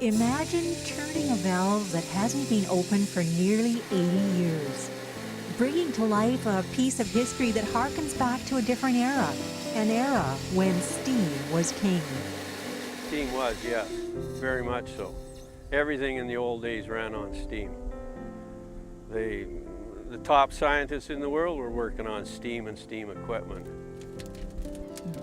Imagine turning a valve that hasn't been open for nearly 80 years, bringing to life a piece of history that harkens back to a different era, an era when steam was king. Steam was, yes, very much so. Everything in the old days ran on steam. The top scientists in the world were working on steam and steam equipment.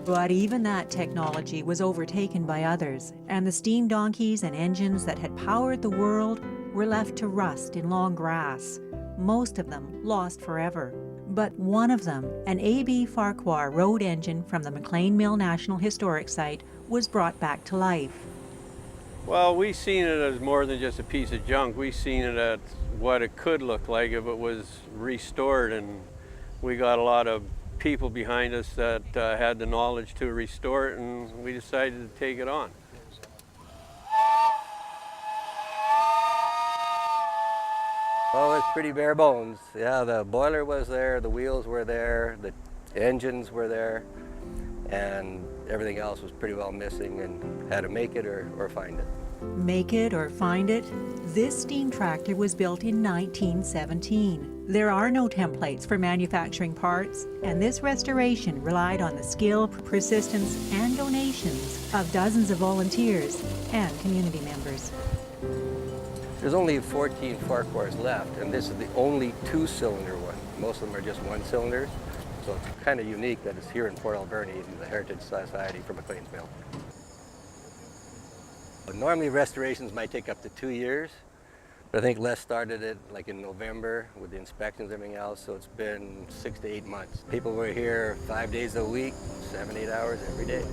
But even that technology was overtaken by others, and the steam donkeys and engines that had powered the world were left to rust in long grass, most of them lost forever. But one of them, an A.B. Farquhar road engine from the McLean Mill National Historic Site, was brought back to life. Well, we seen it as more than just a piece of junk. We seen it as what it could look like if it was restored, and we got a lot of people behind us that had the knowledge to restore it, and we decided to take it on. Oh, it's pretty bare bones. Yeah, the boiler was there, the wheels were there, the engines were there, and everything else was pretty well missing and had to make it or find it. Make it or find it? This steam tractor was built in 1917. There are no templates for manufacturing parts, and this restoration relied on the skill, persistence, and donations of dozens of volunteers and community members. There's only 14 Farquhars left, and this is the only two-cylinder one. Most of them are just one-cylinders, so it's kind of unique that it's here in Port Alberni in the Heritage Society for McLean's Mill. Normally restorations might take up to 2 years, but I think Les started it like in November with the inspections and everything else, so it's been 6 to 8 months. People were here 5 days a week, 7, 8 hours every day.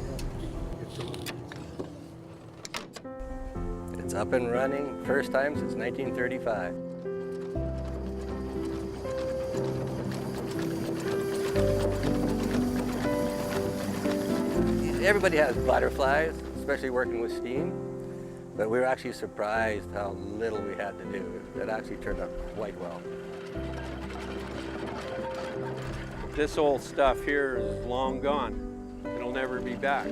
It's up and running, first time since 1935. Everybody has butterflies, especially working with steam. But we were actually surprised how little we had to do. It actually turned out quite well. This old stuff here is long gone. It'll never be back.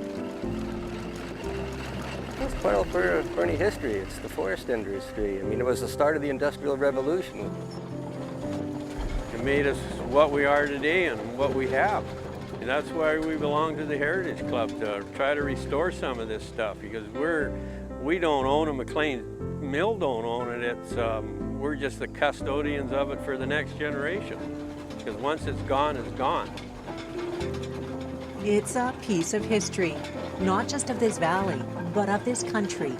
It's Port Alberni history. It's the forest industry. I mean, it was the start of the Industrial Revolution. It made us what we are today and what we have. And that's why we belong to the Heritage Club, to try to restore some of this stuff, because we don't own it, McLean Mill don't own it. We're just the custodians of it for the next generation. Because once it's gone, it's gone. It's a piece of history, not just of this valley, but of this country,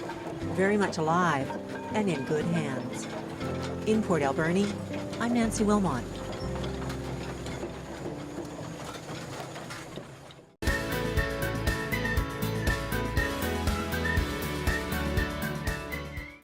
very much alive and in good hands. In Port Alberni, I'm Nancy Wilmot.